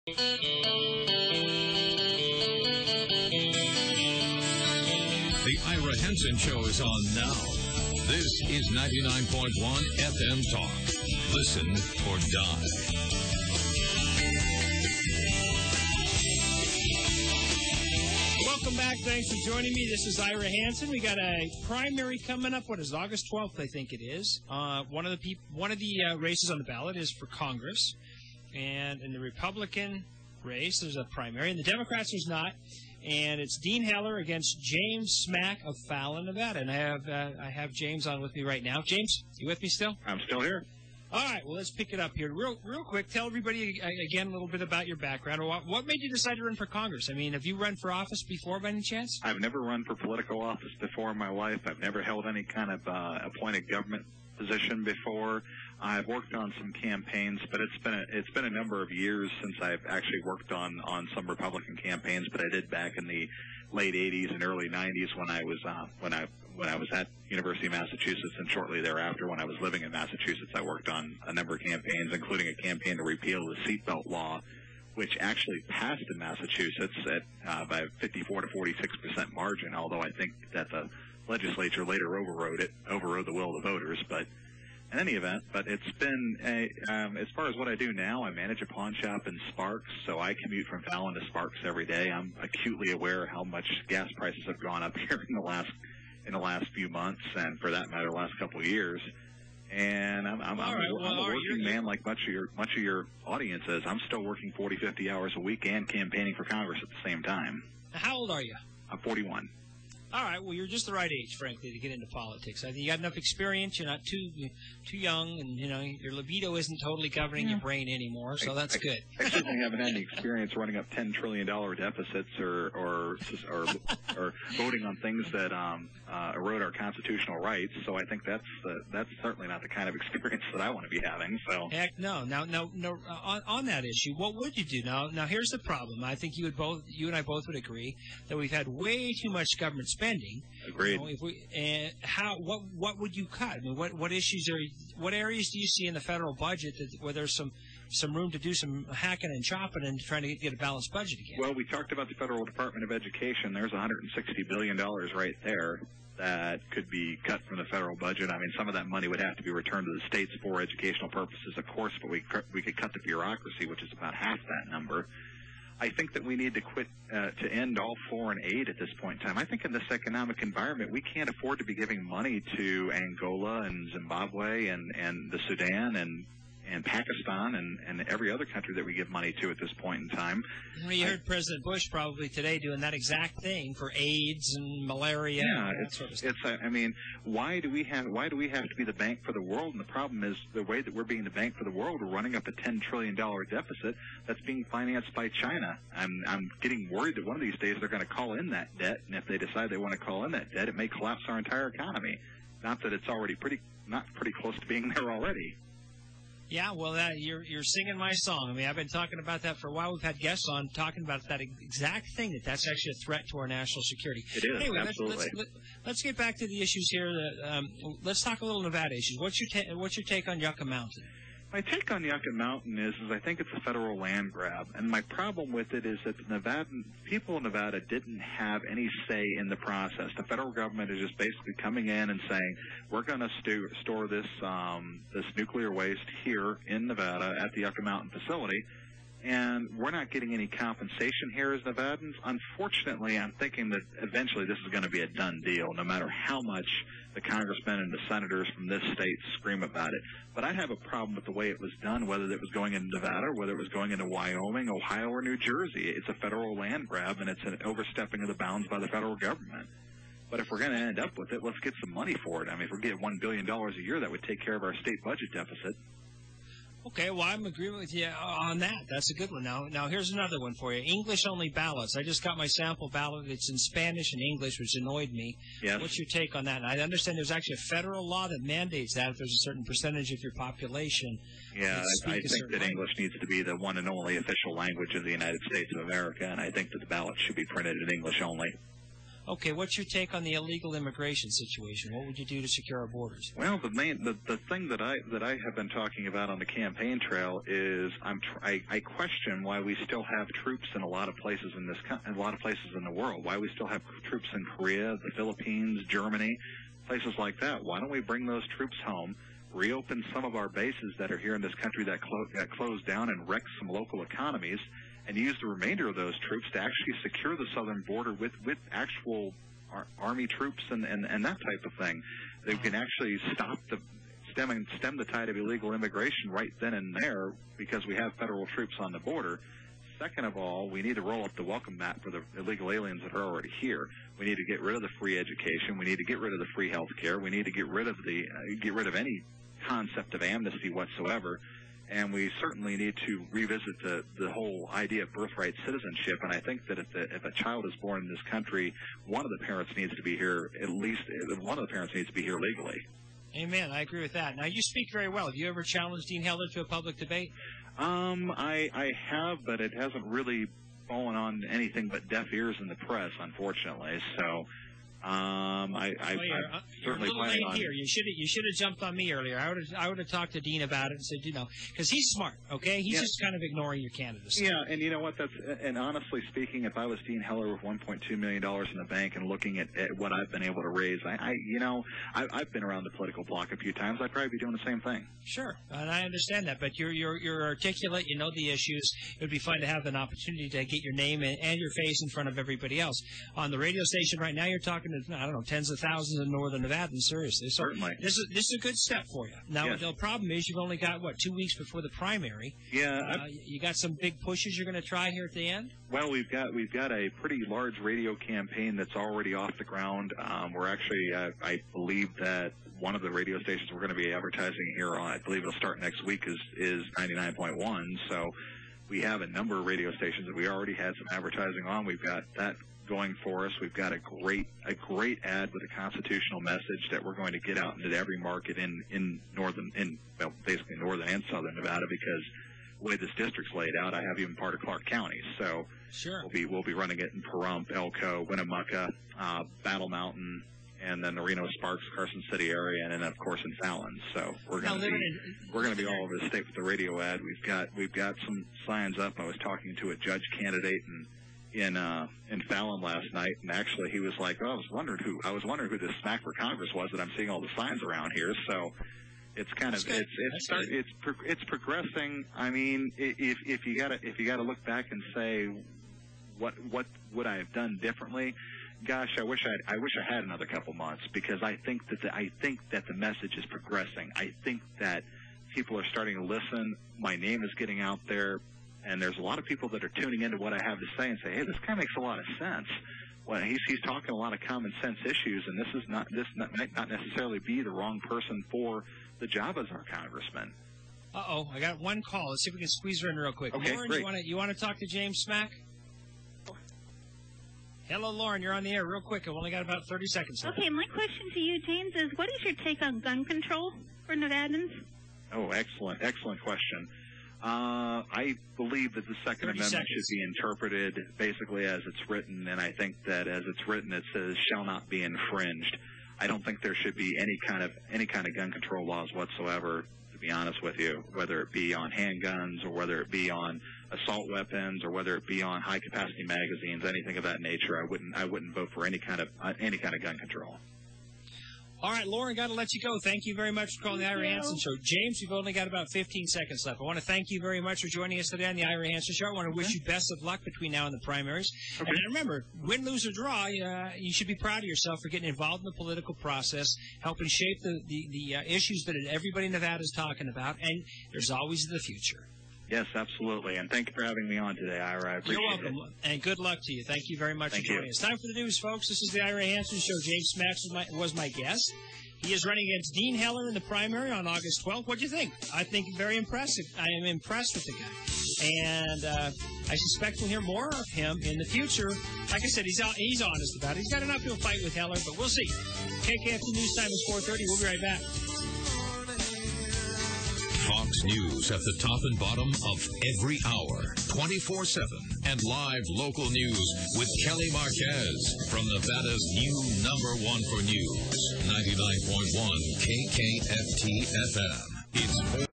The Ira Hansen Show is on now. This is 99.1 FM Talk. Listen or die. Welcome back. Thanks for joining me. This is Ira Hansen. We got a primary coming up. What is it, August 12th, I think it is. One of the races on the ballot is for Congress. And in the Republican race, there's a primary. In the Democrats, there's not. And it's Dean Heller against James Smack of Fallon, Nevada. And I have James on with me right now. James, you with me still? I'm still here. All right, well, let's pick it up here. Real quick, tell everybody, again, a little bit about your background. What made you decide to run for Congress? I mean, have you run for office before by any chance? I've never run for political office before in my life. I've never held any kind of appointed government position before. I've worked on some campaigns, but it's been a number of years since I've actually worked on some Republican campaigns. But I did back in the late '80s and early '90s when I was at University of Massachusetts, and shortly thereafter when I was living in Massachusetts, I worked on a number of campaigns, including a campaign to repeal the seatbelt law, which actually passed in Massachusetts by a 54 to 46% margin. Although I think that the legislature later overrode the will of the voters, but. In any event, but it's been as far as what I do now, I manage a pawn shop in Sparks, so I commute from Fallon to Sparks every day. I'm acutely aware of how much gas prices have gone up here in the last few months, and for that matter, the last couple of years. And I'm a working man like much of your audience is. I'm still working 40, 50 hours a week and campaigning for Congress at the same time. How old are you? I'm 41. All right, well, you're just the right age, frankly, to get into politics. I think you got enough experience. You're not too young, and your libido isn't totally covering your brain anymore, so that's good. I certainly haven't had any experience running up $10 trillion deficits or voting on things that erode our constitutional rights. So I think that's certainly not the kind of experience that I want to be having. So heck no. Now, on that issue, what would you do? Now, here's the problem. I think you and I both would agree that we've had way too much government spending. Agreed. What would you cut? I mean, what areas do you see in the federal budget where there's some room to do some hacking and chopping and trying to get a balanced budget again? Well, we talked about the Federal Department of Education. There's $160 billion right there that could be cut from the federal budget. I mean, some of that money would have to be returned to the states for educational purposes, of course, but we could cut the bureaucracy, which is about half that number. I think that we need to quit to end all foreign aid at this point in time. I think in this economic environment, we can't afford to be giving money to Angola and Zimbabwe and the Sudan and Pakistan and every other country that we give money to at this point in time. You heard President Bush probably today doing that exact thing for AIDS and malaria. Yeah, and that sort of stuff. I mean, why do we have to be the bank for the world? And the problem is the way that we're being the bank for the world, we're running up a $10 trillion deficit that's being financed by China. I'm getting worried that one of these days they're going to call in that debt, and if they decide they want to call in that debt, it may collapse our entire economy. Not that it's already pretty close to being there already. Yeah, well, you're singing my song. I mean, I've been talking about that for a while. We've had guests on talking about that exact thing, that's actually a threat to our national security. It is, anyway, absolutely. Let's get back to the issues here. Let's talk a little Nevada issues. What's your take on Yucca Mountain? My take on Yucca Mountain is I think it's a federal land grab, and my problem with it is that the people in Nevada didn't have any say in the process. The federal government is just basically coming in and saying, we're going to store this nuclear waste here in Nevada at the Yucca Mountain facility, and we're not getting any compensation here as Nevadans. Unfortunately, I'm thinking that eventually this is going to be a done deal, no matter how much the congressmen and the senators from this state scream about it. But I have a problem with the way it was done, whether it was going into Nevada, whether it was going into Wyoming, Ohio, or New Jersey. It's a federal land grab, and it's an overstepping of the bounds by the federal government. But if we're going to end up with it, let's get some money for it. I mean, if we're getting $1 billion a year, that would take care of our state budget deficit. Okay, well, I'm agreeing with you on that. That's a good one. Now here's another one for you. English-only ballots. I just got my sample ballot. It's in Spanish and English, which annoyed me. Yes. What's your take on that? And I understand there's actually a federal law that mandates that if there's a certain percentage of your population. Yeah, I think that English needs to be the one and only official language of the United States of America, and I think that the ballot should be printed in English only. Okay, what's your take on the illegal immigration situation? What would you do to secure our borders? Well, the thing that I have been talking about on the campaign trail is I question why we still have troops in a lot of places in the world. Why we still have troops in Korea, the Philippines, Germany, places like that. Why don't we bring those troops home, reopen some of our bases that are here in this country that closed down and wrecked some local economies, and use the remainder of those troops to actually secure the southern border with actual Army troops and that type of thing. They can actually stem the tide of illegal immigration right then and there because we have federal troops on the border. Second of all, we need to roll up the welcome mat for the illegal aliens that are already here. We need to get rid of the free education. We need to get rid of the free health care. We need to get rid of any concept of amnesty whatsoever. And we certainly need to revisit the whole idea of birthright citizenship. And I think that if a child is born in this country, one of the parents needs to be here, at least one of the parents needs to be here legally. Amen. I agree with that. Now, you speak very well. Have you ever challenged Dean Heller to a public debate? I have, but it hasn't really fallen on anything but deaf ears in the press, unfortunately. So I certainly plan on. Here. You should have jumped on me earlier. I would have talked to Dean about it and said, because he's smart, okay? He's just kind of ignoring your candidacy. Yeah, and you know what? And honestly speaking, if I was Dean Heller with $1.2 million in the bank and looking at what I've been able to raise, I've been around the political block a few times. I'd probably be doing the same thing. Sure, and I understand that, but you're articulate. You know the issues. It would be fun to have an opportunity to get your name and your face in front of everybody else. On the radio station right now, you're talking to, I don't know, tens of thousands of northern Nevadans, seriously. So certainly. This is a good step for you. Now, yes. The problem is you've only got, 2 weeks before the primary? Yeah. You got some big pushes you're going to try here at the end? Well, we've got a pretty large radio campaign that's already off the ground. We're actually, I believe that one of the radio stations we're going to be advertising here on, I believe it'll start next week, is 99.1. So we have a number of radio stations that we already had some advertising on. We've got that going for us. We've got a great ad with a constitutional message that we're going to get out into every market in basically northern and southern Nevada, because the way this district's laid out, I have even part of Clark County. So sure. We'll be running it in Pahrump, Elko, Winnemucca, Battle Mountain, and then the Reno, Sparks, Carson City area, and then of course in Fallon. So we're going to be all over the state with the radio ad. We've got some signs up. I was talking to a judge candidate in Fallon last night, and actually he was like, "Oh, I was wondering who this smack for Congress was that I'm seeing all the signs around here." So it's kind of it's progressing. I mean, if you gotta look back and say what would I have done differently? Gosh, I wish I had another couple months, because I think that the message is progressing. I think that people are starting to listen. My name is getting out there, and there's a lot of people that are tuning into what I have to say and say, "Hey, this kind of makes a lot of sense." Well, he's talking a lot of common sense issues, and this might not necessarily be the wrong person for the job as our congressman. Uh-oh, I got one call. Let's see if we can squeeze her in real quick. Okay, Lauren, great. You want to talk to James Smack? Hello, Lauren. You're on the air real quick. I've only got about 30 seconds left. Okay, my question to you, James, is what is your take on gun control for Nevadans? Oh, excellent question. I believe that the Second Amendment should be interpreted basically as it's written, and I think that as it's written, it says "shall not be infringed." I don't think there should be any kind of gun control laws whatsoever, to be honest with you, whether it be on handguns or whether it be on assault weapons or whether it be on high capacity magazines, anything of that nature. I wouldn't vote for any kind of gun control. All right, Lauren, got to let you go. Thank you very much for calling the Ira Hansen Show. James, we've only got about 15 seconds left. I want to thank you very much for joining us today on the Ira Hansen Show. I want to wish you best of luck between now and the primaries. Okay. And remember, win, lose, or draw, you should be proud of yourself for getting involved in the political process, helping shape the issues that everybody in Nevada is talking about, and there's always the future. Yes, absolutely. And thank you for having me on today, Ira. I appreciate it. You're welcome. And good luck to you. Thank you very much for joining us. Time for the news, folks. This is the Ira Hansen Show. James Smack was my guest. He is running against Dean Heller in the primary on August 12th. What do you think? I think very impressive. I am impressed with the guy. And I suspect we'll hear more of him in the future. Like I said, he's honest about it. He's got an uphill fight with Heller, but we'll see. KKFT News Time is 4:30. We'll be right back. Fox news at the top and bottom of every hour, 24/7, and live local news with Kelly Marquez from Nevada's new #1 for news, 99.1 KKFT FM. It's